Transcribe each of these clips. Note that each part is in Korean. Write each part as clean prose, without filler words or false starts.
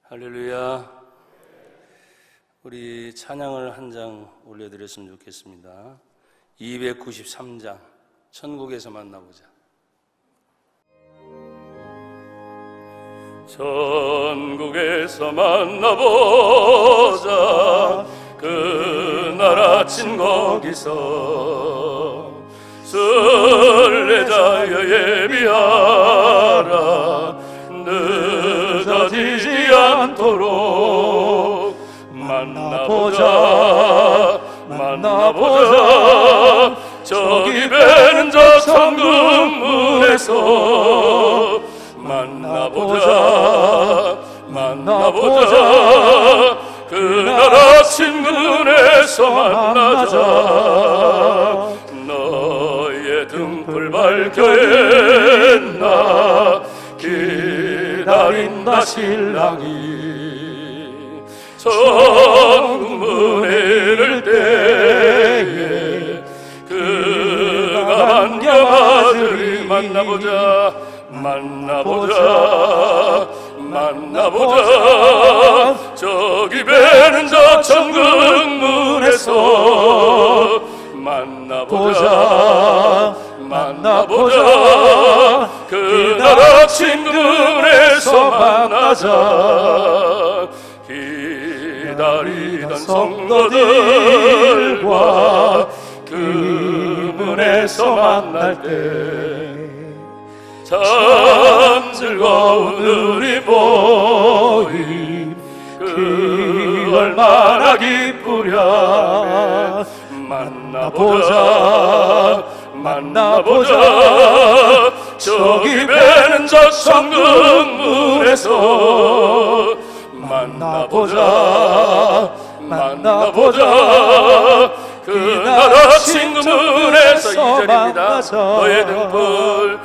할렐루야. 우리 찬양을 한 장 올려드렸으면 좋겠습니다. 293장 천국에서 만나보자. 천국에서 만나보자. 그날 아침 거기서 순례자여 예비하라. 늦어지지 않도록 만나보자. 만나보자. 저기 배는 저 천국문에서 만나보자. 만나보자. 그날 아침 문에서 만나자. 너의 등불 밝혀했나 기다린다 신랑이. 천국문에 이를 때에 그가 안겨맞으리. 만나보자. 만나보자. 만나보자. 저기 배는 저 천국문에서 만나보자. 만나보자. 그날 아침 문에서 만나자. 기다리던 성도들과 그 문에서 만날 때 참 즐거운 우리 모임 그 얼마나 기쁘랴. 만나보자. 만나보자. 저기 배는 저 천국문에서 만나보자. 만나보자. 그날 아침 문에서 2절입니다. 너의 등불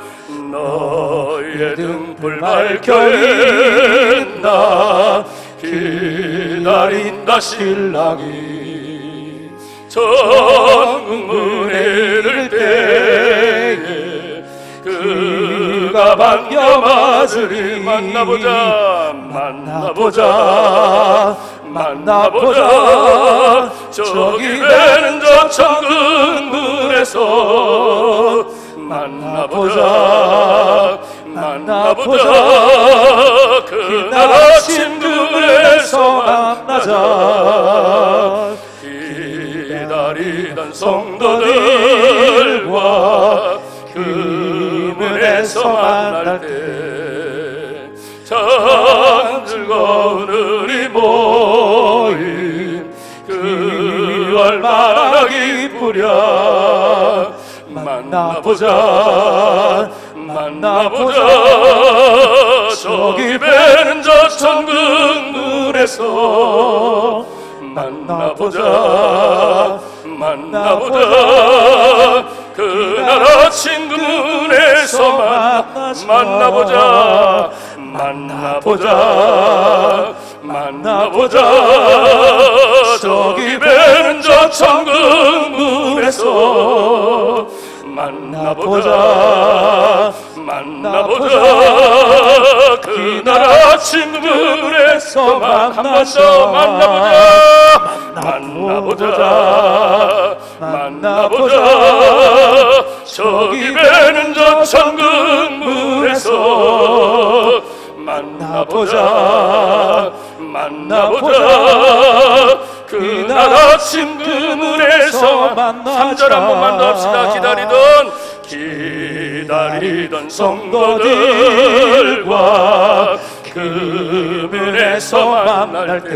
너의 등불 밝혀있나 기다린다 신랑이. 천국문에 이를 때에 그가 반겨맞으리. 만나보자. 만나보자. 만나보자. 저기 배는 저 천국문에서 만나보자. 만나보자. 그날 아침 문에서 만나자. 기다리던 성도들과 그 문에서 만날 때 참 즐거운 우리 모임 그 얼마나 기쁘랴. 만나보자. 만나보자. 저기 배는 저 천국문에서 만나보자. 만나보자. 그날 아침 문에서 만나보자. 만나보자. 만나보자. 저기 배는 저 천국문에서 만나보자. 만나보자. 그날 아침 문에서 만나보자. 만나보자. 만나보자. 저기 배는 저 천국문에서 만나보자. 만나보자. 그날 아침 그 문에서 3절 한번만 더 합시다. 기다리던 성도들과 그 문에서 만날 때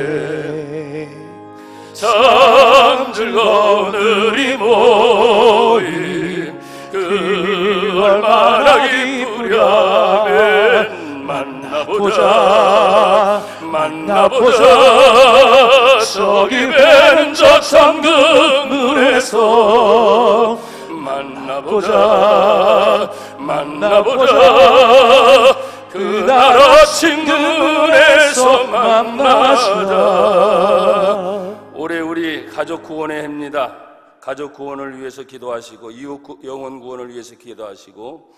참 즐거운 우리 모임 그 얼마나 기쁘랴. 만나보자. 만나보자. 저기 배는 저 천국문에서 만나보자. 만나보자. 그날 아침 문에서 만나자. 올해 우리 가족 구원의 해입니다. 가족 구원을 위해서 기도하시고 이웃 영혼 구원을 위해서 기도하시고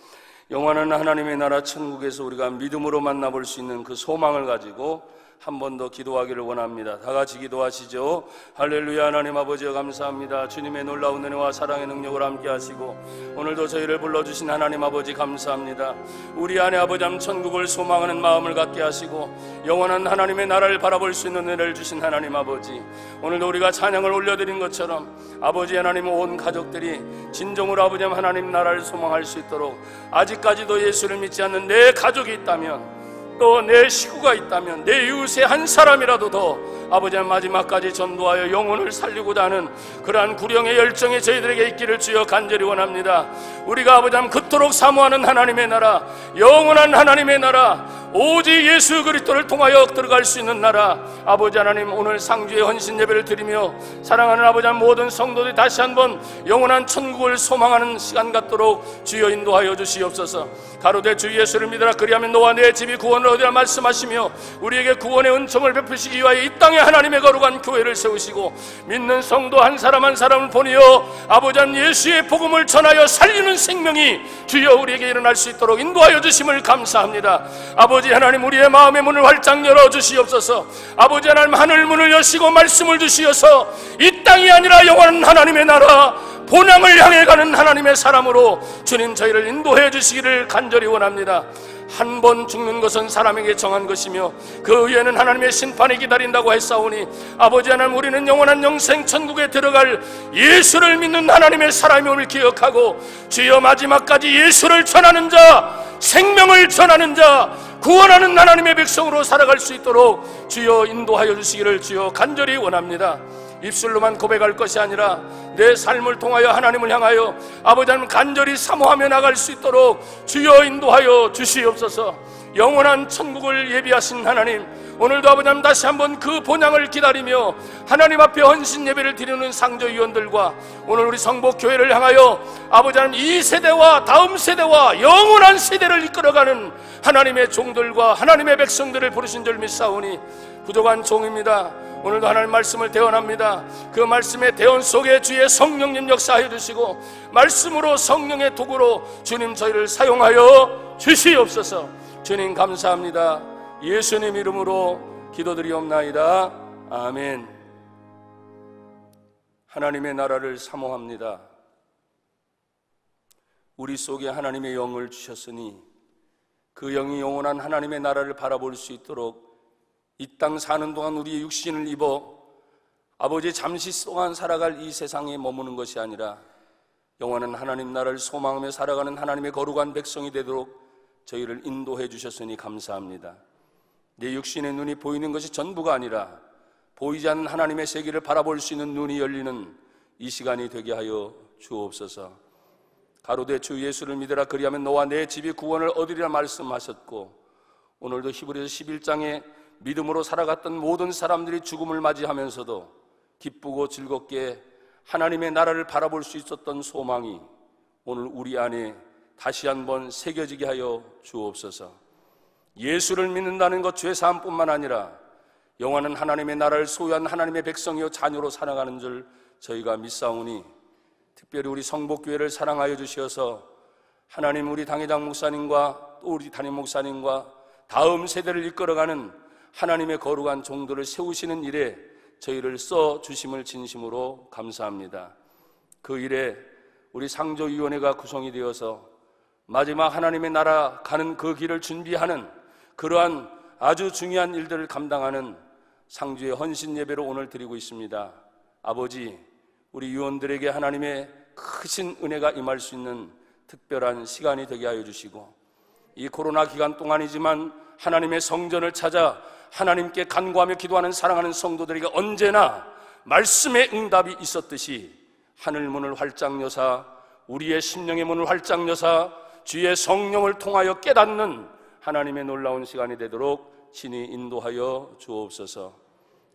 영원한 하나님의 나라 천국에서 우리가 믿음으로 만나볼 수 있는 그 소망을 가지고 한 번 더 기도하기를 원합니다. 다 같이 기도하시죠. 할렐루야. 하나님 아버지여 감사합니다. 주님의 놀라운 은혜와 사랑의 능력을 함께 하시고 오늘도 저희를 불러주신 하나님 아버지 감사합니다. 우리 안에 아버지 천국을 소망하는 마음을 갖게 하시고 영원한 하나님의 나라를 바라볼 수 있는 은혜를 주신 하나님 아버지, 오늘도 우리가 찬양을 올려드린 것처럼 아버지 하나님 온 가족들이 진정으로 아버지 하나님 나라를 소망할 수 있도록, 아직까지도 예수를 믿지 않는 내 가족이 있다면, 또 내 식구가 있다면, 내 이웃의 한 사람이라도 더 아버지 마지막까지 전도하여 영혼을 살리고자 하는 그러한 구령의 열정이 저희들에게 있기를 주여 간절히 원합니다. 우리가 아버지 그토록 사모하는 하나님의 나라, 영원한 하나님의 나라, 오직 예수 그리스도를 통하여 들어갈 수 있는 나라, 아버지 하나님 오늘 상주의 헌신 예배를 드리며 사랑하는 아버지 모든 성도들이 다시 한번 영원한 천국을 소망하는 시간 갖도록 주여 인도하여 주시옵소서. 가로되 주 예수를 믿으라 그리하면 너와 내 집이 구원을 얻으라 말씀하시며 우리에게 구원의 은총을 베푸시기 위하여 이 땅에 하나님의 거룩한 교회를 세우시고 믿는 성도 한 사람 한 사람을 보내어 아버지 예수의 복음을 전하여 살리는 생명이 주여 우리에게 일어날 수 있도록 인도하여 주심을 감사합니다. 아버지 하나님 우리의 마음의 문을 활짝 열어주시옵소서. 아버지 하나님 하늘 문을 여시고 말씀을 주시어서 이 땅이 아니라 영원한 하나님의 나라 본향을 향해 가는 하나님의 사람으로 주님 저희를 인도해 주시기를 간절히 원합니다. 한 번 죽는 것은 사람에게 정한 것이며 그 후에는 하나님의 심판이 기다린다고 했사오니 아버지 하나님 우리는 영원한 영생 천국에 들어갈 예수를 믿는 하나님의 사람임을 기억하고 주여 마지막까지 예수를 전하는 자, 생명을 전하는 자, 구원하는 하나님의 백성으로 살아갈 수 있도록 주여 인도하여 주시기를 주여 간절히 원합니다. 입술로만 고백할 것이 아니라 내 삶을 통하여 하나님을 향하여 아버지 하나님 간절히 사모하며 나갈 수 있도록 주여 인도하여 주시옵소서. 영원한 천국을 예비하신 하나님, 오늘도 아버지 하나님 다시 한번 그 본향을 기다리며 하나님 앞에 헌신 예배를 드리는 상조위원들과 오늘 우리 성복교회를 향하여 아버지 하나님 이 세대와 다음 세대와 영원한 세대를 이끌어가는 하나님의 종들과 하나님의 백성들을 부르신 줄 믿사오니 부족한 종입니다. 오늘도 하나님 말씀을 대언합니다. 그 말씀의 대언 속에 주의 성령님 역사해 주시고 말씀으로 성령의 도구로 주님 저희를 사용하여 주시옵소서. 주님 감사합니다. 예수님 이름으로 기도드리옵나이다. 아멘. 하나님의 나라를 사모합니다. 우리 속에 하나님의 영을 주셨으니 그 영이 영원한 하나님의 나라를 바라볼 수 있도록 이 땅 사는 동안 우리의 육신을 입어 아버지 잠시 동안 살아갈 이 세상에 머무는 것이 아니라 영원한 하나님 나라를 소망하며 살아가는 하나님의 거룩한 백성이 되도록 저희를 인도해 주셨으니 감사합니다. 내 육신의 눈이 보이는 것이 전부가 아니라 보이지 않는 하나님의 세계를 바라볼 수 있는 눈이 열리는 이 시간이 되게 하여 주옵소서. 가로되 주 예수를 믿으라 그리하면 너와 내 집이 구원을 얻으리라 말씀하셨고 오늘도 히브리서 11장에 믿음으로 살아갔던 모든 사람들이 죽음을 맞이하면서도 기쁘고 즐겁게 하나님의 나라를 바라볼 수 있었던 소망이 오늘 우리 안에 다시 한번 새겨지게 하여 주옵소서. 예수를 믿는다는 것 죄사함뿐만 아니라 영원한 하나님의 나라를 소유한 하나님의 백성이요 자녀로 살아가는 줄 저희가 믿사오니 특별히 우리 성복교회를 사랑하여 주시어서 하나님 우리 당회장 목사님과 또 우리 담임 목사님과 다음 세대를 이끌어가는 하나님의 거룩한 종들을 세우시는 일에 저희를 써주심을 진심으로 감사합니다. 그 일에 우리 상조위원회가 구성이 되어서 마지막 하나님의 나라 가는 그 길을 준비하는 그러한 아주 중요한 일들을 감당하는 상주의 헌신 예배로 오늘 드리고 있습니다. 아버지, 우리 위원들에게 하나님의 크신 은혜가 임할 수 있는 특별한 시간이 되게 하여 주시고 이 코로나 기간 동안이지만 하나님의 성전을 찾아 하나님께 간구하며 기도하는 사랑하는 성도들에게 언제나 말씀의 응답이 있었듯이 하늘문을 활짝 여사 우리의 심령의 문을 활짝 여사 주의 성령을 통하여 깨닫는 하나님의 놀라운 시간이 되도록 친히 인도하여 주옵소서.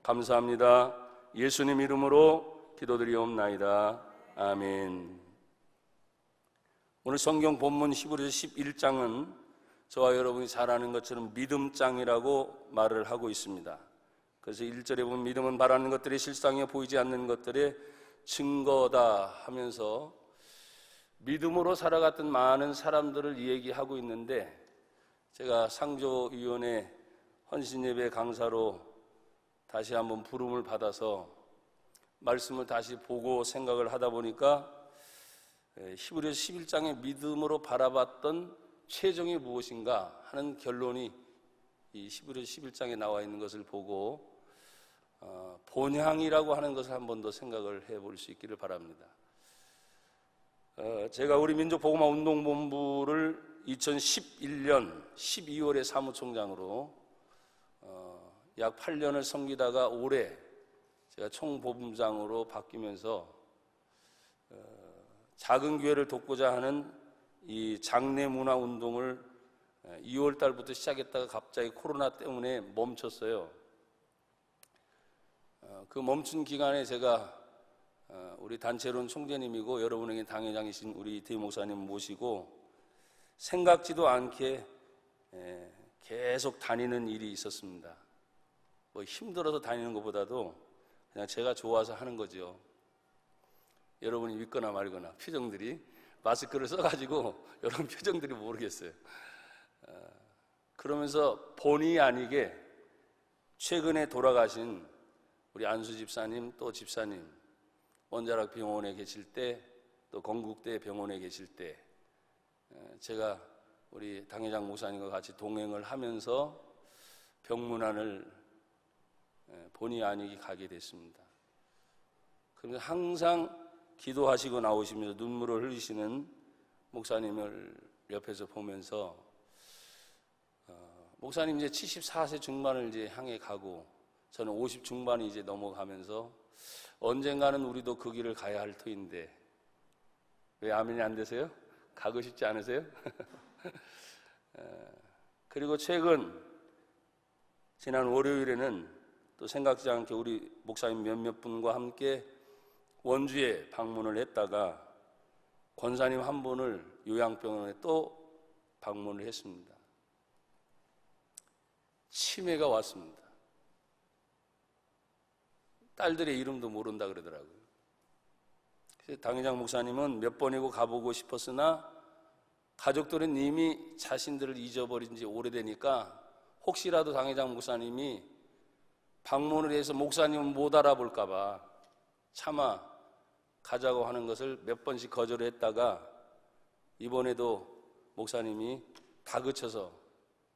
감사합니다. 예수님 이름으로 기도드리옵나이다. 아멘. 오늘 성경 본문 히브리서 11장은 저와 여러분이 잘 아는 것처럼 믿음장이라고 말을 하고 있습니다. 그래서 1절에 보면 믿음은 바라는 것들이 실상에 보이지 않는 것들의 증거다 하면서 믿음으로 살아갔던 많은 사람들을 얘기하고 있는데 제가 상조위원회 헌신예배 강사로 다시 한번 부름을 받아서 말씀을 다시 보고 생각을 하다 보니까 히브리서 11장의 믿음으로 바라봤던 최종이 무엇인가 하는 결론이 이 히브리서 11장에 나와 있는 것을 보고 본향이라고 하는 것을 한 번 더 생각을 해볼 수 있기를 바랍니다. 제가 우리 민족복음화운동본부를 2011년 12월에 사무총장으로 약 8년을 섬기다가 올해 제가 총본부장으로 바뀌면서 작은 교회를 돕고자 하는 이 장례 문화 운동을 2월 달부터 시작했다가 갑자기 코로나 때문에 멈췄어요. 그 멈춘 기간에 제가 우리 단체론 총재님이고 여러분에게 당회장이신 우리 이태희 목사님 모시고 생각지도 않게 계속 다니는 일이 있었습니다. 뭐 힘들어서 다니는 것보다도 그냥 제가 좋아서 하는 거죠. 여러분이 믿거나 말거나 표정들이 마스크를 써가지고 여러분 표정들이 모르겠어요. 그러면서 본의 아니게 최근에 돌아가신 우리 안수 집사님 또 집사님 원자락 병원에 계실 때 또 건국대 병원에 계실 때 제가 우리 당회장 목사님과 같이 동행을 하면서 병문안을 본의 아니게 가게 됐습니다. 그러면서 항상 기도하시고 나오시면서 눈물을 흘리시는 목사님을 옆에서 보면서 목사님 이제 74세 중반을 이제 향해 가고 저는 50 중반이 이제 넘어가면서 언젠가는 우리도 그 길을 가야 할 터인데 왜 아멘이 안 되세요? 가고 싶지 않으세요? 그리고 최근 지난 월요일에는 또 생각지 않게 우리 목사님 몇몇 분과 함께 원주에 방문을 했다가 권사님 한 분을 요양병원에 또 방문을 했습니다. 치매가 왔습니다. 딸들의 이름도 모른다 그러더라고요. 그래서 당회장 목사님은 몇 번이고 가보고 싶었으나 가족들은 이미 자신들을 잊어버린 지 오래되니까 혹시라도 당회장 목사님이 방문을 해서 목사님은 못 알아볼까 봐 차마 가자고 하는 것을 몇 번씩 거절을 했다가 이번에도 목사님이 다그쳐서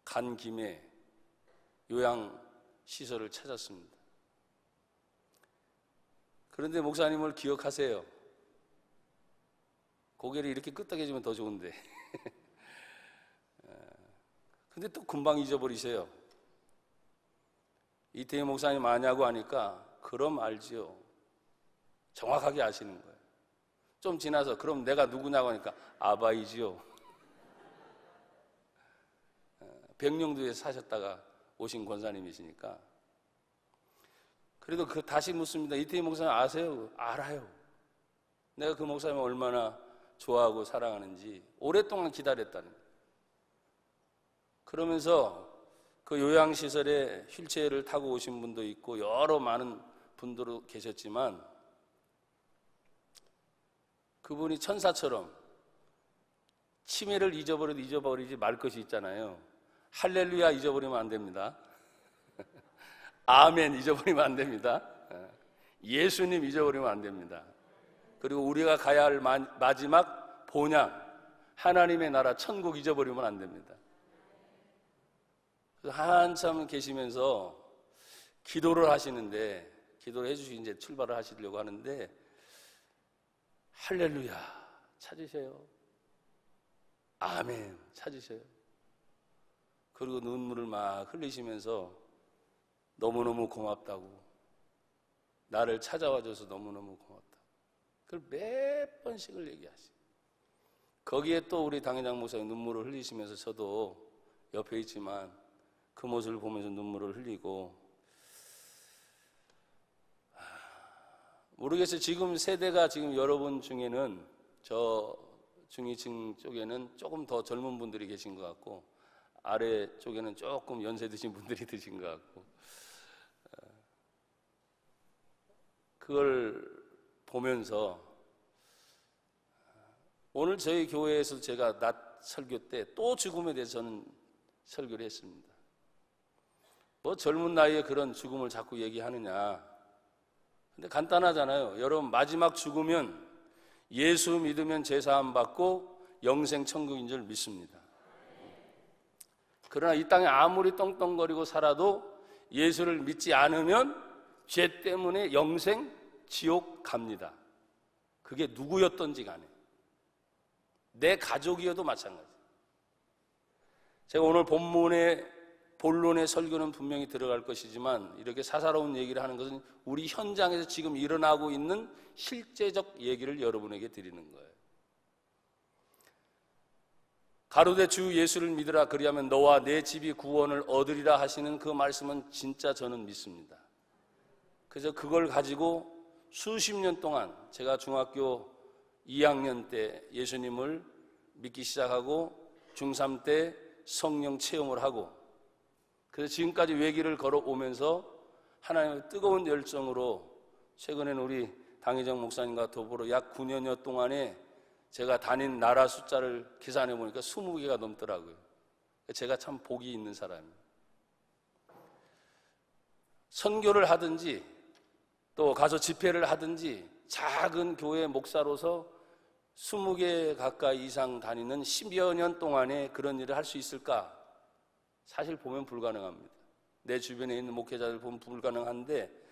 간 김에 요양시설을 찾았습니다. 그런데 목사님을 기억하세요. 고개를 이렇게 끄덕여주면 더 좋은데 근데 또 금방 잊어버리세요. 이태희 목사님 아냐고 하니까 그럼 알지요. 정확하게 아시는 거예요. 좀 지나서 그럼 내가 누구냐고 하니까 아바이지요. 백령도에 사셨다가 오신 권사님이시니까. 그래도 다시 묻습니다. 이태희 목사님 아세요? 알아요. 내가 그 목사님을 얼마나 좋아하고 사랑하는지 오랫동안 기다렸다는 거예요. 그러면서 그 요양시설에 휠체어를 타고 오신 분도 있고 여러 많은 분들도 계셨지만 그분이 천사처럼 치매를 잊어버려도 잊어버리지 말 것이 있잖아요. 할렐루야 잊어버리면 안 됩니다. 아멘 잊어버리면 안 됩니다. 예수님 잊어버리면 안 됩니다. 그리고 우리가 가야 할 마지막 본향 하나님의 나라 천국 잊어버리면 안 됩니다. 한참 계시면서 기도를 하시는데 기도를 해주시고 이제 출발을 하시려고 하는데 할렐루야 찾으세요. 아멘 찾으세요. 그리고 눈물을 막 흘리시면서 너무너무 고맙다고 나를 찾아와줘서 너무너무 고맙다. 그걸 몇 번씩을 얘기하시고 거기에 또 우리 당회장 목사님 눈물을 흘리시면서 저도 옆에 있지만 그 모습을 보면서 눈물을 흘리고 모르겠어요. 지금 세대가 지금 여러분 중에는 저 중위층 쪽에는 조금 더 젊은 분들이 계신 것 같고 아래 쪽에는 조금 연세 드신 분들이 드신 것 같고 그걸 보면서 오늘 저희 교회에서 제가 낮 설교 때 또 죽음에 대해서 저는 설교를 했습니다. 뭐 젊은 나이에 그런 죽음을 자꾸 얘기하느냐. 근데 간단하잖아요. 여러분, 마지막 죽으면 예수 믿으면 제사함 받고 영생 천국인 줄 믿습니다. 그러나 이 땅에 아무리 떵떵거리고 살아도 예수를 믿지 않으면 죄 때문에 영생 지옥 갑니다. 그게 누구였던지 간에. 내 가족이어도 마찬가지. 제가 오늘 본론의 설교는 분명히 들어갈 것이지만 이렇게 사사로운 얘기를 하는 것은 우리 현장에서 지금 일어나고 있는 실제적 얘기를 여러분에게 드리는 거예요. 가로되 주 예수를 믿으라 그리하면 너와 내 집이 구원을 얻으리라 하시는 그 말씀은 진짜 저는 믿습니다. 그래서 그걸 가지고 수십 년 동안 제가 중학교 2학년 때 예수님을 믿기 시작하고 중3 때 성령 체험을 하고 그래서 지금까지 외길을 걸어오면서 하나님의 뜨거운 열정으로 최근에는 우리 당혜정 목사님과 더불어 약 9년여 동안에 제가 다닌 나라 숫자를 계산해 보니까 20개가 넘더라고요. 제가 참 복이 있는 사람이에요. 선교를 하든지 또 가서 집회를 하든지 작은 교회 목사로서 20개 가까이 이상 다니는 10여 년 동안에 그런 일을 할 수 있을까? 사실 보면 불가능합니다. 내 주변에 있는 목회자들 보면 불가능한데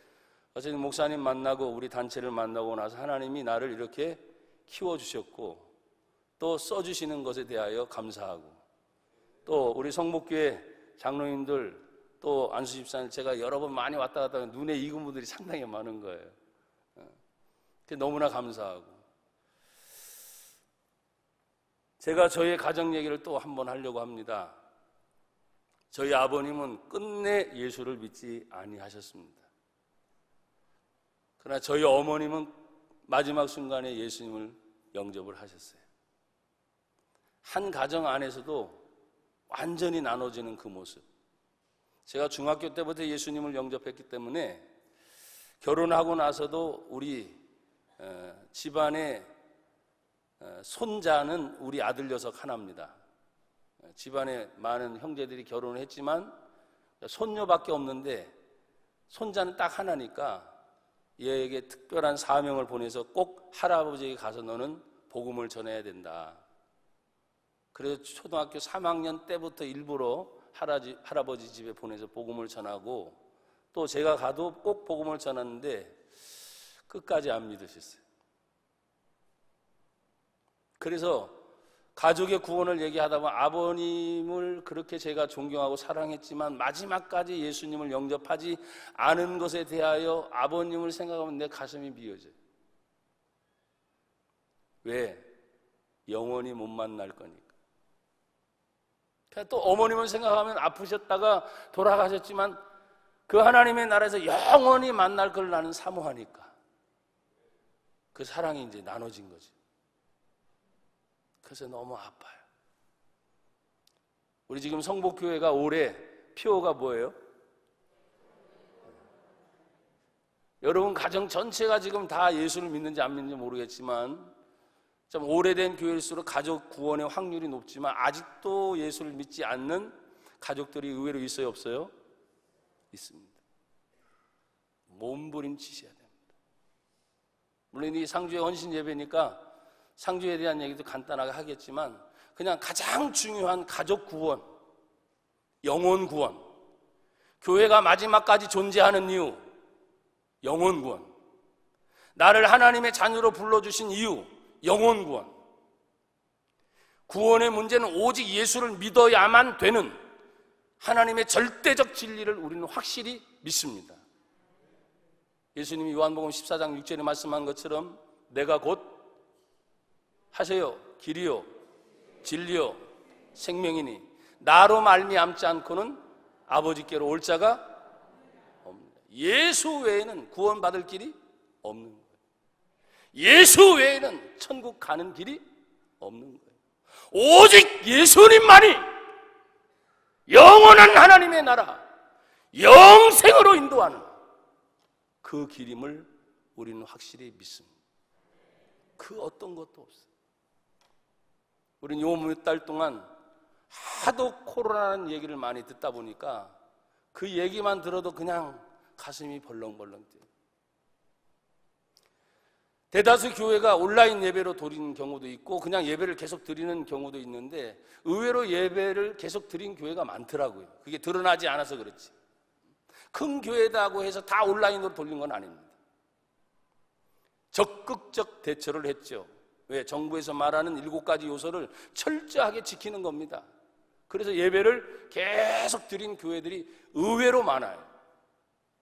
어쨌든 목사님 만나고 우리 단체를 만나고 나서 하나님이 나를 이렇게 키워주셨고 또 써주시는 것에 대하여 감사하고 또 우리 성목교회 장로님들 또 안수 집사님 제가 여러 번 많이 왔다 갔다 하면 눈에 익은 분들이 상당히 많은 거예요. 너무나 감사하고 제가 저희 가정 얘기를 또 한번 하려고 합니다. 저희 아버님은 끝내 예수를 믿지 아니하셨습니다. 그러나 저희 어머님은 마지막 순간에 예수님을 영접을 하셨어요. 한 가정 안에서도 완전히 나눠지는 그 모습. 제가 중학교 때부터 예수님을 영접했기 때문에 결혼하고 나서도 우리 집안의 손자는 우리 아들 녀석 하나입니다. 집안에 많은 형제들이 결혼을 했지만 손녀밖에 없는데 손자는 딱 하나니까 얘에게 특별한 사명을 보내서 꼭 할아버지에게 가서 너는 복음을 전해야 된다. 그래서 초등학교 3학년 때부터 일부러 할아버지 집에 보내서 복음을 전하고 또 제가 가도 꼭 복음을 전하는데 끝까지 안 믿으셨어요. 그래서 가족의 구원을 얘기하다 보면 아버님을 그렇게 제가 존경하고 사랑했지만 마지막까지 예수님을 영접하지 않은 것에 대하여 아버님을 생각하면 내 가슴이 미어져요. 왜? 영원히 못 만날 거니까. 또 어머님을 생각하면 아프셨다가 돌아가셨지만 그 하나님의 나라에서 영원히 만날 걸 나는 사모하니까 그 사랑이 이제 나눠진 거지. 그래서 너무 아파요. 우리 지금 성복교회가 올해 표어가 뭐예요? 여러분 가정 전체가 지금 다 예수를 믿는지 안 믿는지 모르겠지만 좀 오래된 교회일수록 가족 구원의 확률이 높지만 아직도 예수를 믿지 않는 가족들이 의외로 있어요, 없어요? 있습니다. 몸부림치셔야 됩니다. 물론 이 상주의 헌신 예배니까 상주에 대한 얘기도 간단하게 하겠지만 그냥 가장 중요한 가족 구원, 영혼 구원, 교회가 마지막까지 존재하는 이유, 영혼 구원, 나를 하나님의 자녀로 불러주신 이유, 영혼 구원. 구원의 문제는 오직 예수를 믿어야만 되는 하나님의 절대적 진리를 우리는 확실히 믿습니다. 예수님이 요한복음 14장 6절에 말씀한 것처럼 내가 곧 하세요. 길이요 진리요 생명이니 나로 말미암지 않고는 아버지께로 올 자가 없습니다. 예수 외에는 구원받을 길이 없는 거예요. 예수 외에는 천국 가는 길이 없는 거예요. 오직 예수님만이 영원한 하나님의 나라 영생으로 인도하는 그 길임을 우리는 확실히 믿습니다. 그 어떤 것도 없어요. 우리는 요 몇 달 동안 하도 코로나라는 얘기를 많이 듣다 보니까 그 얘기만 들어도 그냥 가슴이 벌렁벌렁 뛰어요. 대다수 교회가 온라인 예배로 돌리는 경우도 있고 그냥 예배를 계속 드리는 경우도 있는데 의외로 예배를 계속 드린 교회가 많더라고요. 그게 드러나지 않아서 그렇지. 큰 교회다고 해서 다 온라인으로 돌린 건 아닙니다. 적극적 대처를 했죠. 왜? 정부에서 말하는 7가지 요소를 철저하게 지키는 겁니다. 그래서 예배를 계속 드린 교회들이 의외로 많아요.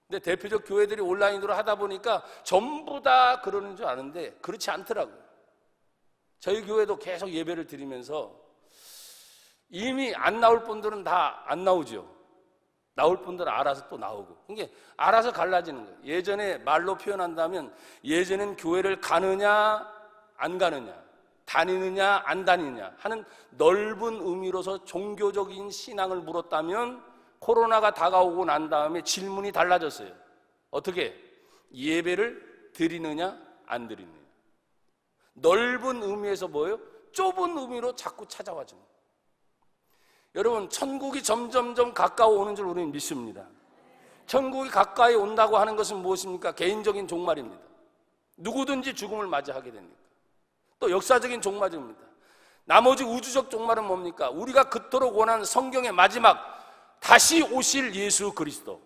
근데 대표적 교회들이 온라인으로 하다 보니까 전부 다 그러는 줄 아는데 그렇지 않더라고요. 저희 교회도 계속 예배를 드리면서 이미 안 나올 분들은 다 안 나오죠. 나올 분들은 알아서 또 나오고. 그게 알아서 갈라지는 거예요. 예전에 말로 표현한다면 예전엔 교회를 가느냐 안 가느냐, 다니느냐 안 다니느냐 하는 넓은 의미로서 종교적인 신앙을 물었다면 코로나가 다가오고 난 다음에 질문이 달라졌어요. 어떻게? 예배를 드리느냐 안 드리느냐. 넓은 의미에서 뭐예요? 좁은 의미로 자꾸 찾아와죠. 여러분, 천국이 점점점 가까워 오는 줄 우리는 믿습니다. 천국이 가까이 온다고 하는 것은 무엇입니까? 개인적인 종말입니다. 누구든지 죽음을 맞이하게 됩니다. 또 역사적인 종말입니다. 나머지 우주적 종말은 뭡니까? 우리가 그토록 원하는 성경의 마지막 다시 오실 예수 그리스도.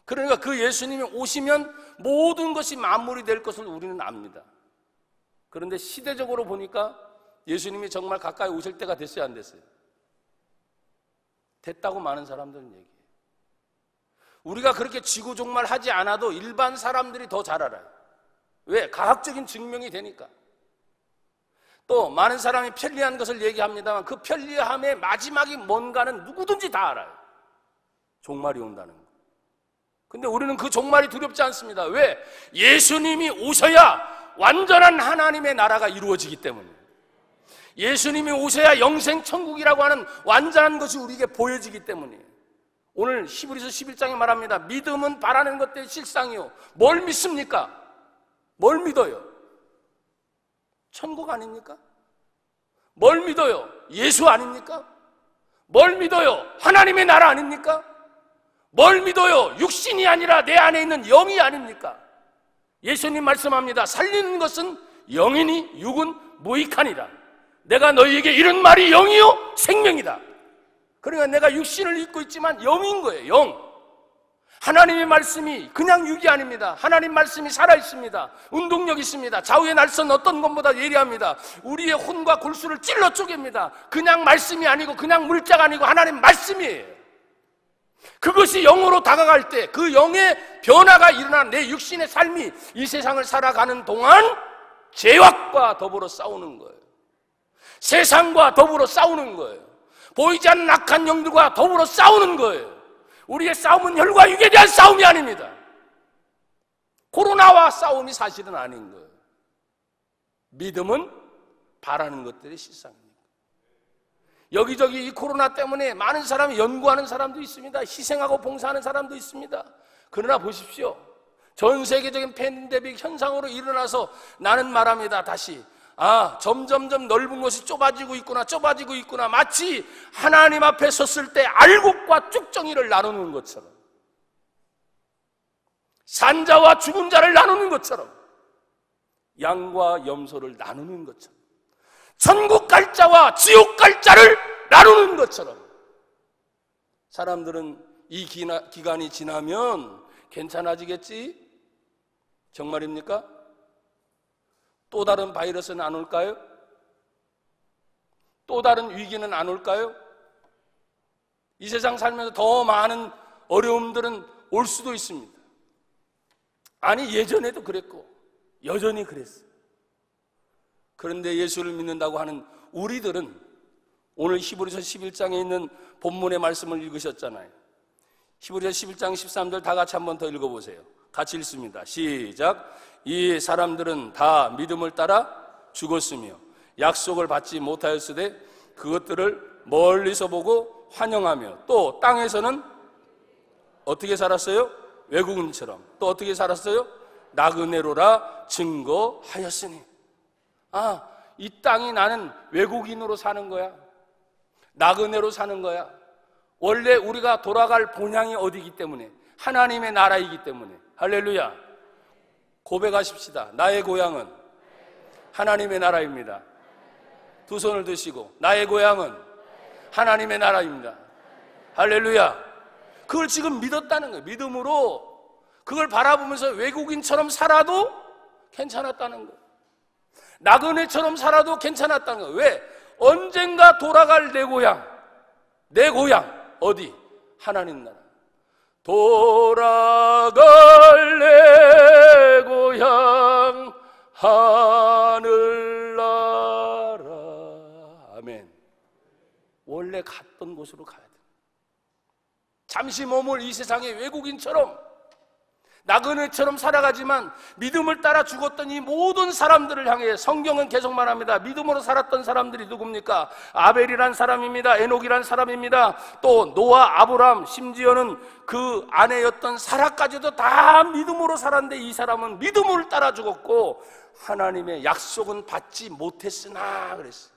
그러니까 그 예수님이 오시면 모든 것이 만물이 될 것을 우리는 압니다. 그런데 시대적으로 보니까 예수님이 정말 가까이 오실 때가 됐어요, 안 됐어요? 됐다고 많은 사람들은 얘기해요. 우리가 그렇게 지구 종말하지 않아도 일반 사람들이 더 잘 알아요. 왜? 과학적인 증명이 되니까. 또 많은 사람이 편리한 것을 얘기합니다만 그 편리함의 마지막이 뭔가는 누구든지 다 알아요. 종말이 온다는 거. 근데 우리는 그 종말이 두렵지 않습니다. 왜? 예수님이 오셔야 완전한 하나님의 나라가 이루어지기 때문에. 예수님이 오셔야 영생 천국이라고 하는 완전한 것이 우리에게 보여지기 때문에. 오늘 히브리서 11장에 말합니다. 믿음은 바라는 것들의 실상이요. 뭘 믿습니까? 뭘 믿어요? 천국 아닙니까? 뭘 믿어요? 예수 아닙니까? 뭘 믿어요? 하나님의 나라 아닙니까? 뭘 믿어요? 육신이 아니라 내 안에 있는 영이 아닙니까? 예수님 말씀합니다. 살리는 것은 영이니 육은 무익하니라. 내가 너희에게 이런 말이 영이요 생명이다. 그러니까 내가 육신을 입고 있지만 영인 거예요. 영. 하나님의 말씀이 그냥 육이 아닙니다. 하나님 말씀이 살아있습니다. 운동력 있습니다. 좌우의 날선 어떤 것보다 예리합니다. 우리의 혼과 골수를 찔러 쪼갭니다. 그냥 말씀이 아니고 그냥 물자가 아니고 하나님 말씀이에요. 그것이 영으로 다가갈 때 그 영의 변화가 일어나는 내 육신의 삶이 이 세상을 살아가는 동안 죄악과 더불어 싸우는 거예요. 세상과 더불어 싸우는 거예요. 보이지 않는 악한 영들과 더불어 싸우는 거예요. 우리의 싸움은 혈과 육에 대한 싸움이 아닙니다. 코로나와 싸움이 사실은 아닌 거예요. 믿음은 바라는 것들의 실상입니다. 여기저기 이 코로나 때문에 많은 사람이 연구하는 사람도 있습니다. 희생하고 봉사하는 사람도 있습니다. 그러나 보십시오. 전 세계적인 팬데믹 현상으로 일어나서 나는 말합니다. 다시 점점점 넓은 것이 좁아지고 있구나. 마치 하나님 앞에 섰을 때 알곡과 쭉정이를 나누는 것처럼, 산자와 죽은 자를 나누는 것처럼, 양과 염소를 나누는 것처럼, 천국 갈 자와 지옥 갈 자를 나누는 것처럼 사람들은 이 기간이 지나면 괜찮아지겠지? 정말입니까? 또 다른 바이러스는 안 올까요? 또 다른 위기는 안 올까요? 이 세상 살면서 더 많은 어려움들은 올 수도 있습니다. 아니, 예전에도 그랬고 여전히 그랬어요. 그런데 예수를 믿는다고 하는 우리들은 오늘 히브리서 11장에 있는 본문의 말씀을 읽으셨잖아요. 히브리서 11장 13절 다 같이 한번 더 읽어보세요. 같이 읽습니다. 시작. 이 사람들은 다 믿음을 따라 죽었으며 약속을 받지 못하였으되 그것들을 멀리서 보고 환영하며 또 땅에서는 어떻게 살았어요? 외국인처럼. 또 어떻게 살았어요? 나그네로라 증거하였으니. 이 땅이 나는 외국인으로 사는 거야. 나그네로 사는 거야. 원래 우리가 돌아갈 본향이 어디이기 때문에? 하나님의 나라이기 때문에. 할렐루야. 고백하십시다. 나의 고향은 하나님의 나라입니다. 두 손을 드시고, 나의 고향은 하나님의 나라입니다. 할렐루야. 그걸 지금 믿었다는 거예요. 믿음으로 그걸 바라보면서 외국인처럼 살아도 괜찮았다는 거예요. 나그네처럼 살아도 괜찮았다는 거예요. 왜? 언젠가 돌아갈 내 고향. 내 고향 어디? 하나님 나라. 돌아갈 내 고향 하늘나라. 아멘. 원래 갔던 곳으로 가야 돼. 잠시 머물 이 세상의 외국인처럼 나그네처럼 살아가지만 믿음을 따라 죽었던 이 모든 사람들을 향해 성경은 계속 말합니다. 믿음으로 살았던 사람들이 누굽니까? 아벨이란 사람입니다. 에녹이란 사람입니다. 또 노아, 아브람, 심지어는 그 아내였던 사라까지도 다 믿음으로 살았는데 이 사람은 믿음을 따라 죽었고 하나님의 약속은 받지 못했으나 그랬어요.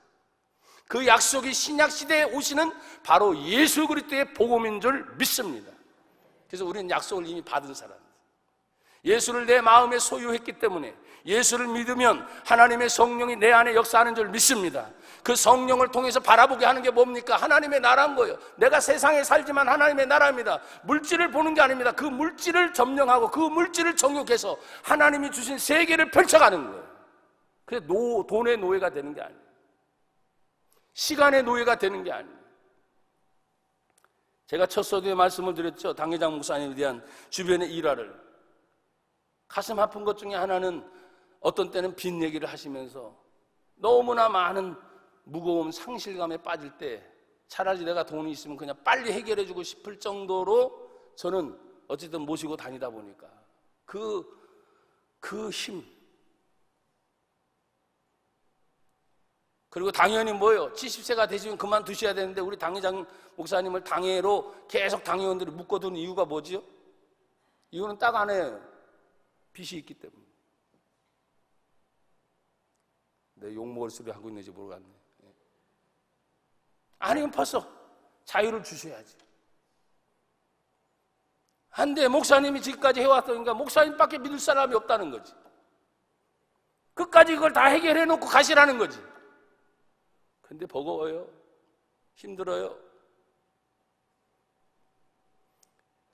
그 약속이 신약시대에 오시는 바로 예수 그리스도의 복음인 줄 믿습니다. 그래서 우리는 약속을 이미 받은 사람입니다. 예수를 내 마음에 소유했기 때문에 예수를 믿으면 하나님의 성령이 내 안에 역사하는 줄 믿습니다. 그 성령을 통해서 바라보게 하는 게 뭡니까? 하나님의 나라인 거예요. 내가 세상에 살지만 하나님의 나라입니다. 물질을 보는 게 아닙니다. 그 물질을 점령하고 그 물질을 정욕해서 하나님이 주신 세계를 펼쳐가는 거예요. 그래서 돈의 노예가 되는 게 아니에요. 시간의 노예가 되는 게 아니에요. 제가 첫 서두에 말씀을 드렸죠. 당회장 목사님에 대한 주변의 일화를. 가슴 아픈 것 중에 하나는 어떤 때는 빚 얘기를 하시면서 너무나 많은 무거운 상실감에 빠질 때 차라리 내가 돈이 있으면 그냥 빨리 해결해주고 싶을 정도로 저는 어쨌든 모시고 다니다 보니까 그 힘, 그리고 당연히 뭐예요? 70세가 되시면 그만두셔야 되는데 우리 당회장 목사님을 당회로 계속 당회원들이 묶어둔 이유가 뭐지요? 이유는 딱 하나예요. 빚이 있기 때문에. 내 욕먹을 소리 하고 있는지 모르겠네. 아니면 벌써 자유를 주셔야지. 한데 목사님이 지금까지 해왔으니까 목사님밖에 믿을 사람이 없다는 거지. 끝까지 그걸 다 해결해 놓고 가시라는 거지. 근데 버거워요. 힘들어요.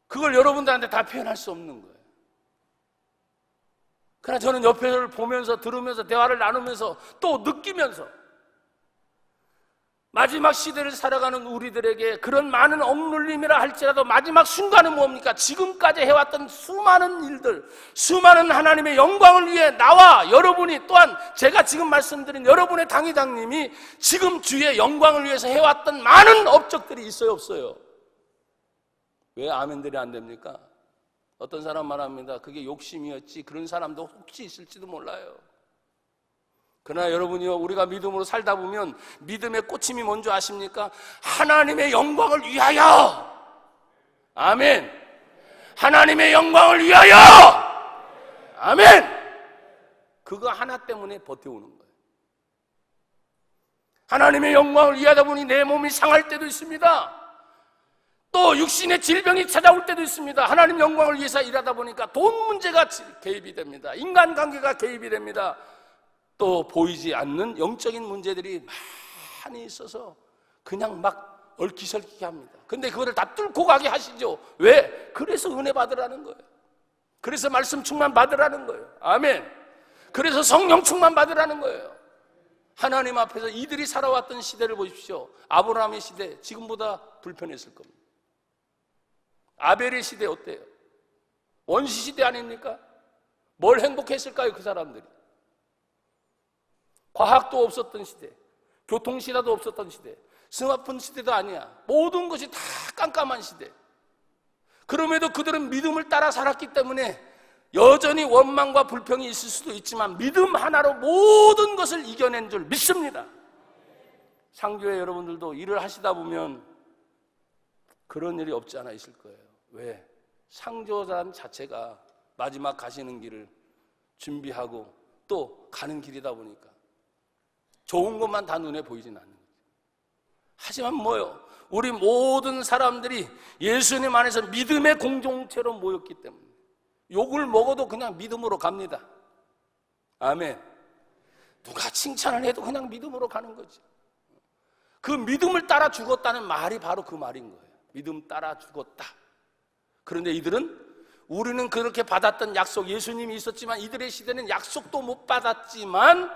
그걸 여러분들한테 다 표현할 수 없는 거예요. 그러나 저는 옆에를 보면서 들으면서 대화를 나누면서 또 느끼면서 마지막 시대를 살아가는 우리들에게 그런 많은 억눌림이라 할지라도 마지막 순간은 뭡니까? 지금까지 해왔던 수많은 일들, 수많은 하나님의 영광을 위해 나와 여러분이 또한 제가 지금 말씀드린 여러분의 당회장님이 지금 주의 영광을 위해서 해왔던 많은 업적들이 있어요, 없어요? 왜 아멘들이 안 됩니까? 어떤 사람 말합니다. 그게 욕심이었지. 그런 사람도 혹시 있을지도 몰라요. 그러나 여러분이요, 우리가 믿음으로 살다 보면 믿음의 꽃임이 뭔지 아십니까? 하나님의 영광을 위하여. 아멘. 하나님의 영광을 위하여. 아멘. 그거 하나 때문에 버텨오는 거예요. 하나님의 영광을 위하다 보니 내 몸이 상할 때도 있습니다. 또 육신의 질병이 찾아올 때도 있습니다. 하나님 영광을 위해서 일하다 보니까 돈 문제가 개입이 됩니다. 인간관계가 개입이 됩니다. 또 보이지 않는 영적인 문제들이 많이 있어서 그냥 막 얽히설키게 합니다. 근데 그거를 다 뚫고 가게 하시죠. 왜? 그래서 은혜 받으라는 거예요. 그래서 말씀 충만 받으라는 거예요. 아멘. 그래서 성령 충만 받으라는 거예요. 하나님 앞에서 이들이 살아왔던 시대를 보십시오. 아브라함의 시대 지금보다 불편했을 겁니다. 아벨의 시대 어때요? 원시 시대 아닙니까? 뭘 행복했을까요, 그 사람들이? 과학도 없었던 시대, 교통시대도 없었던 시대, 스마트폰 시대도 아니야. 모든 것이 다 깜깜한 시대. 그럼에도 그들은 믿음을 따라 살았기 때문에 여전히 원망과 불평이 있을 수도 있지만 믿음 하나로 모든 것을 이겨낸 줄 믿습니다. 상교회 여러분들도 일을 하시다 보면 그런 일이 없지 않아 있을 거예요. 왜? 상조자람 자체가 마지막 가시는 길을 준비하고 또 가는 길이다 보니까 좋은 것만 다 눈에 보이진 않는 거죠. 하지만 뭐요? 우리 모든 사람들이 예수님 안에서 믿음의 공동체로 모였기 때문에 욕을 먹어도 그냥 믿음으로 갑니다. 아멘. 누가 칭찬을 해도 그냥 믿음으로 가는 거지. 그 믿음을 따라 죽었다는 말이 바로 그 말인 거예요. 믿음 따라 죽었다. 그런데 이들은, 우리는 그렇게 받았던 약속, 예수님이 있었지만 이들의 시대는 약속도 못 받았지만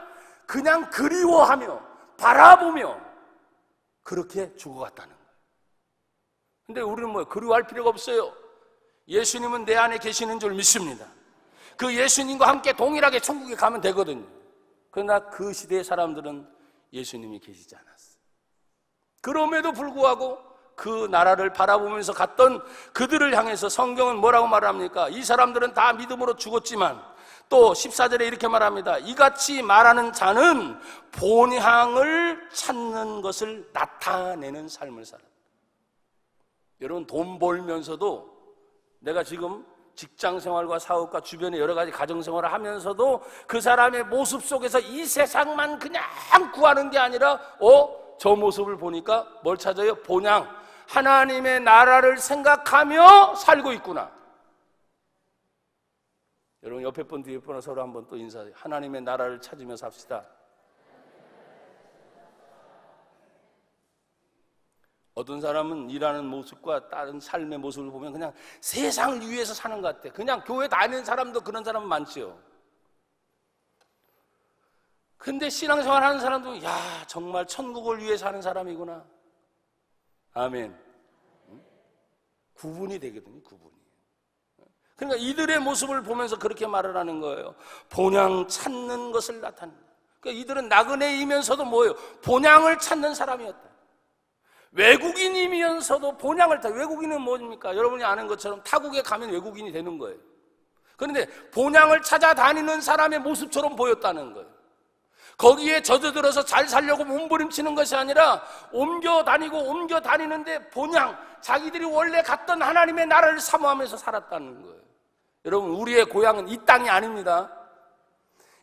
그냥 그리워하며 바라보며 그렇게 죽어갔다는 거예요. 근데 우리는 뭐예요? 그리워할 필요가 없어요. 예수님은 내 안에 계시는 줄 믿습니다. 그 예수님과 함께 동일하게 천국에 가면 되거든요. 그러나 그 시대의 사람들은 예수님이 계시지 않았어요. 그럼에도 불구하고 그 나라를 바라보면서 갔던 그들을 향해서 성경은 뭐라고 말합니까? 이 사람들은 다 믿음으로 죽었지만 또 14절에 이렇게 말합니다. 이같이 말하는 자는 본향을 찾는 것을 나타내는 삶을 살아. 여러분, 돈 벌면서도 내가 지금 직장생활과 사업과 주변의 여러 가지 가정생활을 하면서도 그 사람의 모습 속에서 이 세상만 그냥 구하는 게 아니라 저 모습을 보니까 뭘 찾아요? 본향, 하나님의 나라를 생각하며 살고 있구나. 여러분, 옆에 분 뒤에 분하고 서로 한번 또 인사해요. 하나님의 나라를 찾으며 삽시다. 어떤 사람은 일하는 모습과 다른 삶의 모습을 보면 그냥 세상을 위해서 사는 것 같아. 그냥 교회 다니는 사람도 그런 사람은 많지요. 근데 신앙생활 하는 사람도 정말 천국을 위해 사는 사람이구나. 아멘. 구분이 되거든요. 구분이. 그러니까 이들의 모습을 보면서 그렇게 말을 하는 거예요. 본향 찾는 것을 나타낸다. 그러니까 이들은 나그네이면서도 뭐예요? 본향을 찾는 사람이었다. 외국인이면서도 본향을 찾는. 외국인은 뭡니까? 여러분이 아는 것처럼 타국에 가면 외국인이 되는 거예요. 그런데 본향을 찾아다니는 사람의 모습처럼 보였다는 거예요. 거기에 젖어들어서 잘 살려고 몸부림치는 것이 아니라 옮겨 다니는데 본향, 자기들이 원래 갔던 하나님의 나라를 사모하면서 살았다는 거예요. 여러분, 우리의 고향은 이 땅이 아닙니다.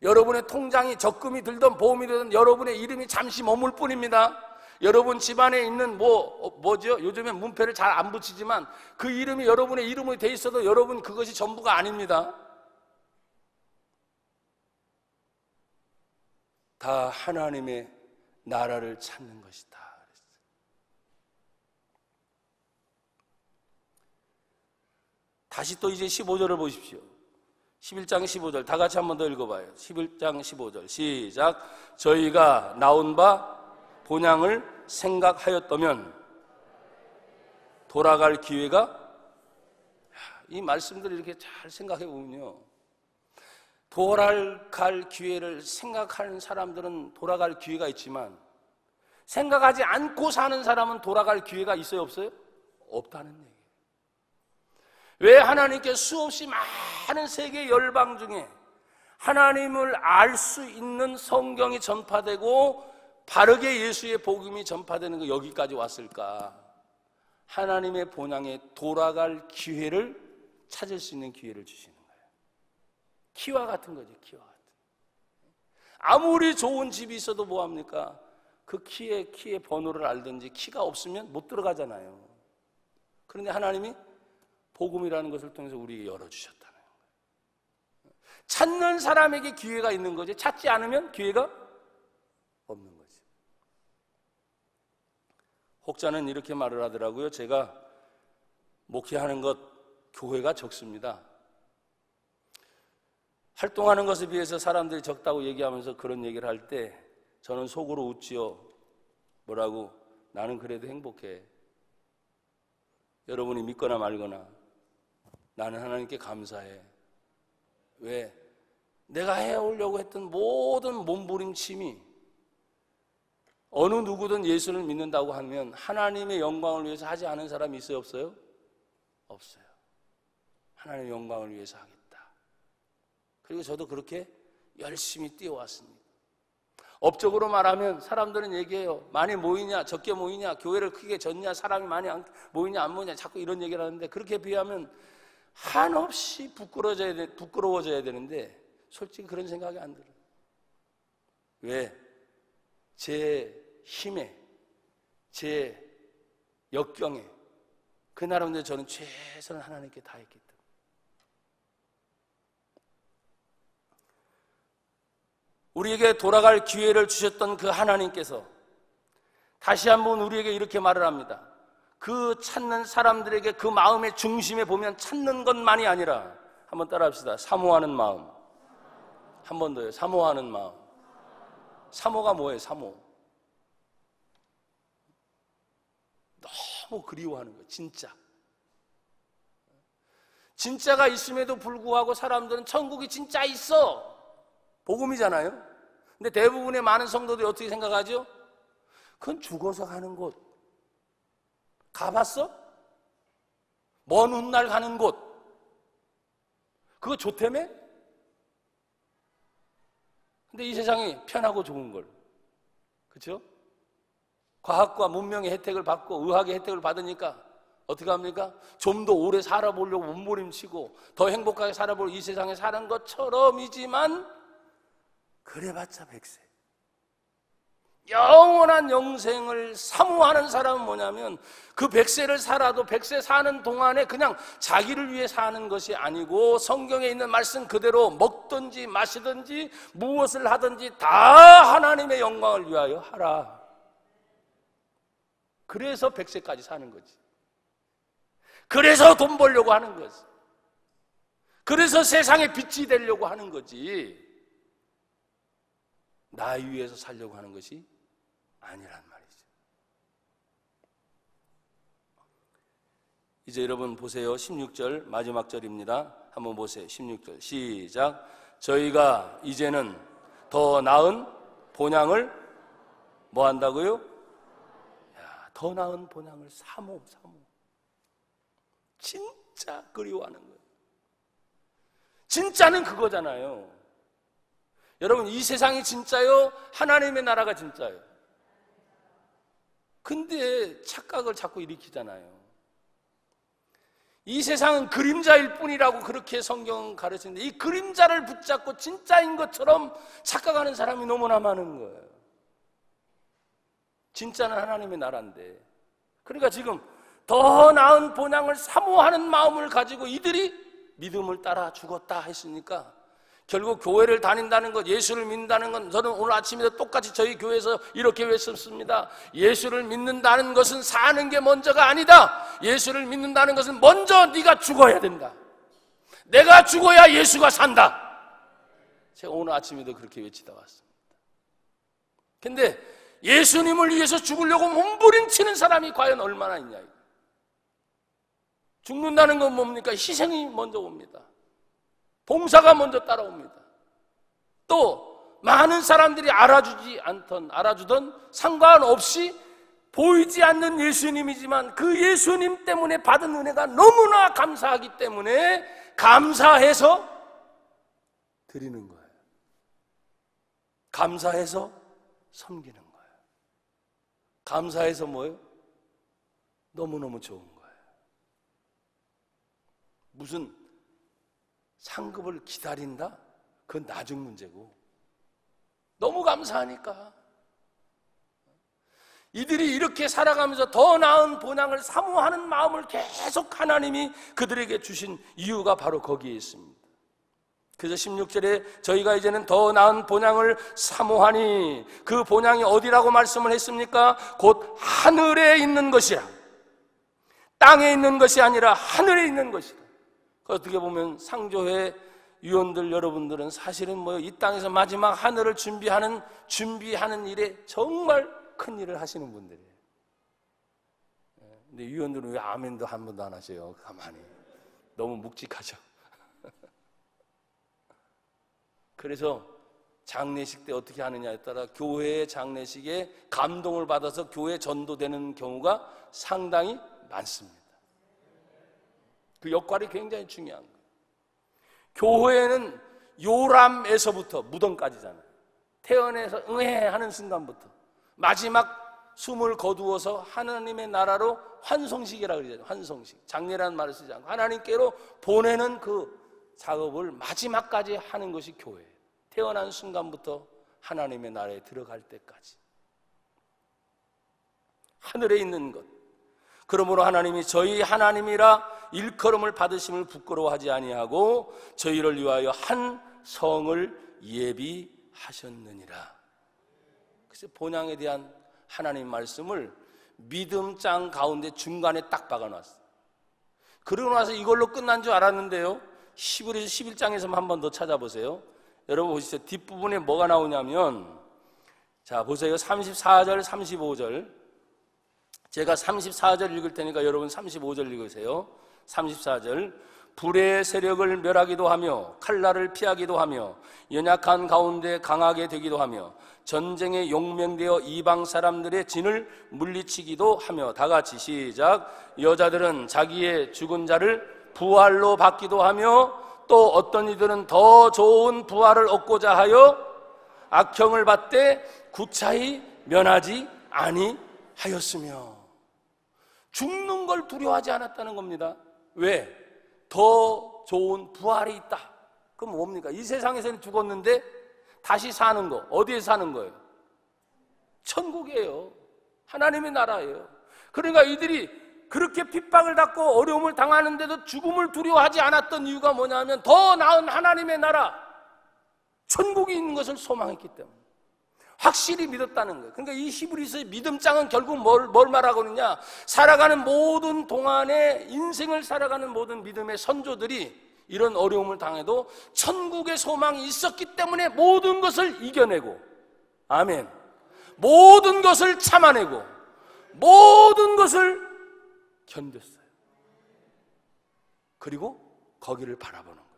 여러분의 통장이 적금이 들든 보험이 들든 여러분의 이름이 잠시 머물 뿐입니다. 여러분 집안에 있는 뭐죠? 요즘에 문패를 잘 안 붙이지만 그 이름이 여러분의 이름으로 돼 있어도 여러분 그것이 전부가 아닙니다. 다 하나님의 나라를 찾는 것이다. 다시 또 이제 15절을 보십시오. 11장 15절 다 같이 한 번 더 읽어봐요. 11장 15절 시작. 저희가 나온 바 본향을 생각하였다면 돌아갈 기회가, 이 말씀들을 이렇게 잘 생각해 보면요, 돌아갈 기회를 생각하는 사람들은 돌아갈 기회가 있지만 생각하지 않고 사는 사람은 돌아갈 기회가 있어요, 없어요? 없다는 얘기예요. 왜 하나님께 수없이 많은 세계 열방 중에 하나님을 알 수 있는 성경이 전파되고 바르게 예수의 복음이 전파되는 거 여기까지 왔을까? 하나님의 본향에 돌아갈 기회를 찾을 수 있는 기회를 주시는 거예요. 키와 같은 거죠. 키와 같은. 아무리 좋은 집이 있어도 뭐합니까? 그 키의 번호를 알든지 키가 없으면 못 들어가잖아요. 그런데 하나님이 복음이라는 것을 통해서 우리에게 열어주셨다는 거예요. 찾는 사람에게 기회가 있는 거지 찾지 않으면 기회가 없는 거지. 혹자는 이렇게 말을 하더라고요. 제가 목회하는 것 교회가 적습니다. 활동하는 것에 비해서 사람들이 적다고 얘기하면서 그런 얘기를 할 때 저는 속으로 웃지요. 뭐라고? 나는 그래도 행복해. 여러분이 믿거나 말거나 나는 하나님께 감사해. 왜? 내가 해오려고 했던 모든 몸부림침이 어느 누구든 예수를 믿는다고 하면 하나님의 영광을 위해서 하지 않은 사람이 있어요, 없어요? 없어요. 하나님의 영광을 위해서 하겠다. 그리고 저도 그렇게 열심히 뛰어왔습니다. 업적으로 말하면 사람들은 얘기해요. 많이 모이냐 적게 모이냐, 교회를 크게 졌냐, 사람이 많이 모이냐 안 모이냐, 자꾸 이런 얘기를 하는데 그렇게 비하면 한없이 부끄러워져야 되는데 솔직히 그런 생각이 안 들어요. 왜? 제 힘에, 제 역경에 그 나름대로 저는 최선을 하나님께 다했기 때문에 우리에게 돌아갈 기회를 주셨던 그 하나님께서 다시 한번 우리에게 이렇게 말을 합니다. 그 찾는 사람들에게 그 마음의 중심에 보면 찾는 것만이 아니라, 한번 따라합시다. 사모하는 마음. 한 번 더요. 사모하는 마음. 사모가 뭐예요? 사모. 너무 그리워하는 거예요. 진짜. 진짜가 있음에도 불구하고 사람들은 천국이 진짜 있어, 복음이잖아요. 근데 대부분의 많은 성도들이 어떻게 생각하죠? 그건 죽어서 가는 곳. 가봤어? 먼 훗날 가는 곳. 그거 좋다며? 근데 이 세상이 편하고 좋은 걸, 그렇죠? 과학과 문명의 혜택을 받고 의학의 혜택을 받으니까 어떻게 합니까? 좀 더 오래 살아보려고 몸부림치고 더 행복하게 살아보려고 이 세상에 사는 것처럼이지만 그래봤자 100세. 영원한 영생을 사모하는 사람은 뭐냐면 그 100세를 살아도 100세 사는 동안에 그냥 자기를 위해 사는 것이 아니고 성경에 있는 말씀 그대로 먹든지 마시든지 무엇을 하든지 다 하나님의 영광을 위하여 하라. 그래서 100세까지 사는 거지. 그래서 돈 벌려고 하는 거지. 그래서 세상에 빛이 되려고 하는 거지. 나 위해서 살려고 하는 것이 아니란 말이죠. 이제 여러분 보세요. 16절 마지막 절입니다. 한번 보세요. 16절 시작. 저희가 이제는 더 나은 본향을 뭐 한다고요? 야, 더 나은 본향을 사모. 진짜 그리워하는 거예요. 진짜는 그거잖아요. 여러분, 이 세상이 진짜요? 하나님의 나라가 진짜요? 근데 착각을 자꾸 일으키잖아요. 이 세상은 그림자일 뿐이라고 그렇게 성경은 가르치는데 이 그림자를 붙잡고 진짜인 것처럼 착각하는 사람이 너무나 많은 거예요. 진짜는 하나님의 나라인데. 그러니까 지금 더 나은 본향을 사모하는 마음을 가지고 이들이 믿음을 따라 죽었다 했으니까 결국 교회를 다닌다는 것, 예수를 믿는다는 건, 저는 오늘 아침에도 똑같이 저희 교회에서 이렇게 외쳤습니다. 예수를 믿는다는 것은 사는 게 먼저가 아니다. 예수를 믿는다는 것은 먼저 네가 죽어야 된다. 내가 죽어야 예수가 산다. 제가 오늘 아침에도 그렇게 외치다 왔습니다. 근데 예수님을 위해서 죽으려고 몸부림치는 사람이 과연 얼마나 있냐. 죽는다는 건 뭡니까? 희생이 먼저 옵니다. 봉사가 먼저 따라옵니다. 또 많은 사람들이 알아주던 상관없이 보이지 않는 예수님이지만 그 예수님 때문에 받은 은혜가 너무나 감사하기 때문에 감사해서 드리는 거예요. 감사해서 섬기는 거예요. 감사해서 뭐예요? 너무너무 좋은 거예요. 무슨 상급을 기다린다? 그건 나중 문제고 너무 감사하니까 이들이 이렇게 살아가면서 더 나은 본향을 사모하는 마음을 계속 하나님이 그들에게 주신 이유가 바로 거기에 있습니다. 그래서 16절에 저희가 이제는 더 나은 본향을 사모하니, 그 본향이 어디라고 말씀을 했습니까? 곧 하늘에 있는 것이라. 땅에 있는 것이 아니라 하늘에 있는 것이라. 어떻게 보면 상조회 위원들 여러분들은 사실은 이 땅에서 마지막 하늘을 준비하는 일에 정말 큰 일을 하시는 분들이에요. 근데 위원들은 왜 아멘도 한 번도 안 하세요? 가만히. 너무 묵직하죠. 그래서 장례식 때 어떻게 하느냐에 따라 교회의 장례식에 감동을 받아서 교회 전도되는 경우가 상당히 많습니다. 그 역할이 굉장히 중요한 거예요. 교회는 요람에서부터 무덤까지잖아요. 태어나서 응애하는 순간부터 마지막 숨을 거두어서 하나님의 나라로 환송식이라고 그러잖아요. 환송식. 장례라는 말을 쓰지 않고 하나님께로 보내는 그 작업을 마지막까지 하는 것이 교회예요. 태어난 순간부터 하나님의 나라에 들어갈 때까지. 하늘에 있는 것. 그러므로 하나님이 저희 하나님이라 일컬음을 받으심을 부끄러워하지 아니하고 저희를 위하여 한 성을 예비하셨느니라. 그래서 본향에 대한 하나님 말씀을 믿음장 가운데 중간에 딱 박아놨어요. 그러고 나서 이걸로 끝난 줄 알았는데요, 히브리서 11장에서 한 번 더 찾아보세요. 여러분 보시죠. 뒷부분에 뭐가 나오냐면, 자 보세요. 34절 35절. 제가 34절 읽을 테니까 여러분 35절 읽으세요. 34절. 불의 세력을 멸하기도 하며 칼날을 피하기도 하며 연약한 가운데 강하게 되기도 하며 전쟁에 용맹되어 이방 사람들의 진을 물리치기도 하며. 다 같이 시작. 여자들은 자기의 죽은 자를 부활로 받기도 하며 또 어떤 이들은 더 좋은 부활을 얻고자 하여 악형을 받되 구차히 면하지 아니하였으며. 죽는 걸 두려워하지 않았다는 겁니다. 왜? 더 좋은 부활이 있다. 그럼 뭡니까? 이 세상에서는 죽었는데 다시 사는 거. 어디에 사는 거예요? 천국이에요. 하나님의 나라예요. 그러니까 이들이 그렇게 핍박을 받고 어려움을 당하는데도 죽음을 두려워하지 않았던 이유가 뭐냐면 더 나은 하나님의 나라, 천국이 있는 것을 소망했기 때문에 확실히 믿었다는 거예요. 그러니까 이 히브리서의 믿음장은 결국 뭘 말하고 있느냐, 살아가는 모든 동안에 인생을 살아가는 모든 믿음의 선조들이 이런 어려움을 당해도 천국의 소망이 있었기 때문에 모든 것을 이겨내고, 아멘, 모든 것을 참아내고 모든 것을 견뎠어요. 그리고 거기를 바라보는 거예요.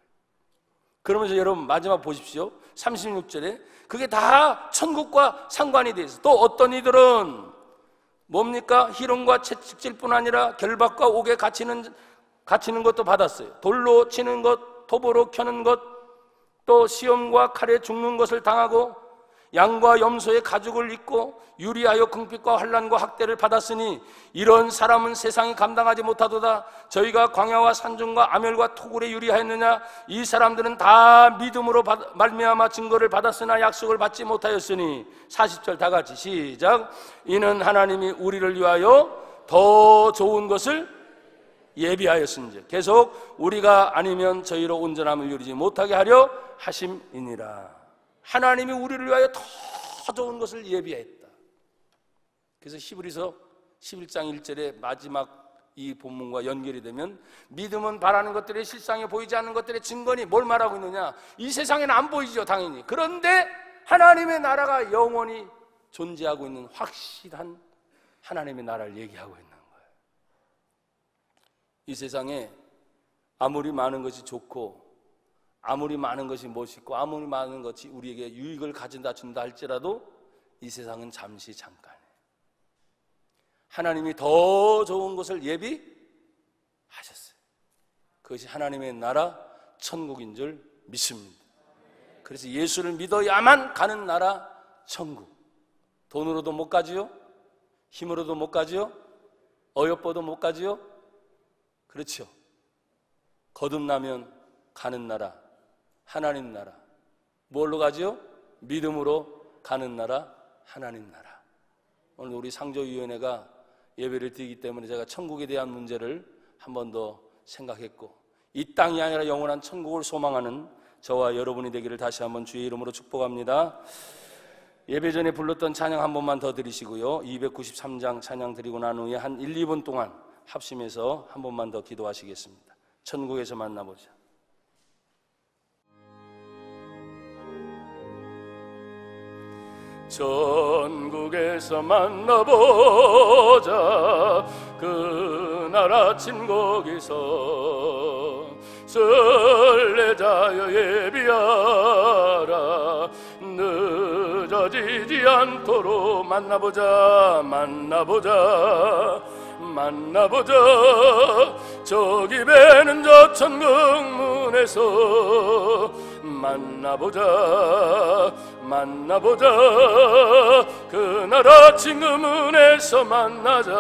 그러면서 여러분 마지막 보십시오. 36절에 그게 다 천국과 상관이 돼 있어요. 또 어떤 이들은 뭡니까? 희롱과 채찍질뿐 아니라 결박과 옥에 갇히는 것도 받았어요. 돌로 치는 것, 톱으로 켜는 것, 또 시험과 칼에 죽는 것을 당하고 양과 염소의 가죽을 입고 유리하여 궁핍과 환난과 학대를 받았으니 이런 사람은 세상이 감당하지 못하도다. 저희가 광야와 산중과 아멸과 토굴에 유리하였느냐? 이 사람들은 다 믿음으로 말미암아 증거를 받았으나 약속을 받지 못하였으니. 40절 다 같이 시작. 이는 하나님이 우리를 위하여 더 좋은 것을 예비하였은즉 계속 우리가 아니면 저희로 온전함을 이루지 못하게 하려 하심이니라. 하나님이 우리를 위하여 더 좋은 것을 예비했다. 그래서 히브리서 11장 1절의 마지막 이 본문과 연결이 되면 믿음은 바라는 것들이 실상에 보이지 않는 것들의 증거니 뭘 말하고 있느냐? 이 세상에는 안 보이죠, 당연히. 그런데 하나님의 나라가 영원히 존재하고 있는 확실한 하나님의 나라를 얘기하고 있는 거예요. 이 세상에 아무리 많은 것이 좋고 아무리 많은 것이 멋있고 아무리 많은 것이 우리에게 유익을 가진다 준다 할지라도 이 세상은 잠시 잠깐이에요. 하나님이 더 좋은 것을 예비하셨어요. 그것이 하나님의 나라 천국인 줄 믿습니다. 그래서 예수를 믿어야만 가는 나라 천국. 돈으로도 못 가지요, 힘으로도 못 가지요, 어여뻐도 못 가지요. 그렇죠. 거듭나면 가는 나라 하나님 나라. 뭘로 가지요? 믿음으로 가는 나라 하나님 나라. 오늘 우리 상조위원회가 예배를 드리기 때문에 제가 천국에 대한 문제를 한 번 더 생각했고, 이 땅이 아니라 영원한 천국을 소망하는 저와 여러분이 되기를 다시 한번 주의 이름으로 축복합니다. 예배 전에 불렀던 찬양 한 번만 더 드리시고요, 293장 찬양 드리고 난 후에 한 1, 2분 동안 합심해서 한 번만 더 기도하시겠습니다. 천국에서 만나보자. 천국에서 만나보자. 그날 아침 거기서 설레자여 예비하라. 늦어지지 않도록 만나보자. 만나보자. 만나보자. 저기 배는 저 천국문에서 만나보자. 만나보자. 그날 아침 그 문에서 만나자.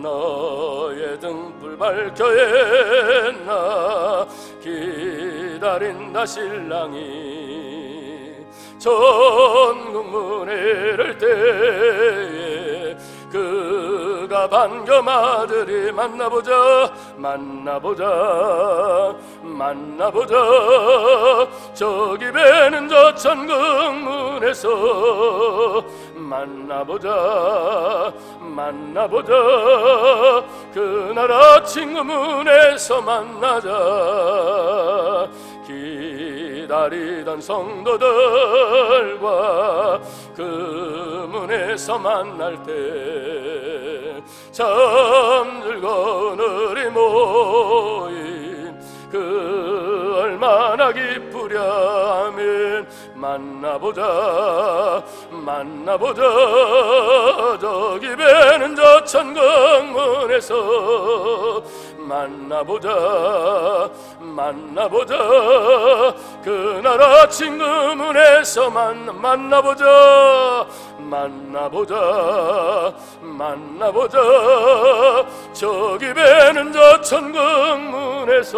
너의 등불 밝혀에 나 기다린다 신랑이. 전국문에 이를 때에 그가 반겨마들이 만나보자 만나보자 만나보자 저기 배는 저 천국문에서 만나보자 만나보자 그날 아침 그 문에서 만나자 기다리던 성도들과 그 문에서 만날 때 잠들고 늘이 모인 그 얼마나 기쁘랴 아멘 만나보자 만나보자 저기 배는 저 천국문에서 만나보자 만나보자 그날 아침 그 문에서 만나보자 만나보자 만나보자 저기 배는 저 천국문에서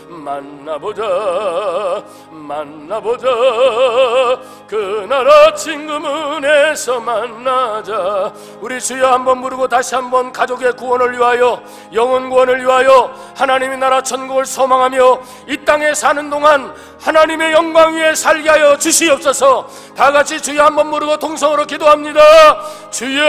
만나보자 만나보자 그날 아침 그 문에서 만나자. 우리 주여 한번 부르고 다시 한번 가족의 구원을 위하여 영혼 구원을 위하여 하나님의 나라 천국을 소망하며 이 땅에 사는 동안 하나님의 영광 위에 살게 하여 주시옵소서. 다같이 주여 한번 부르고 통성으로 기도합니다. 주여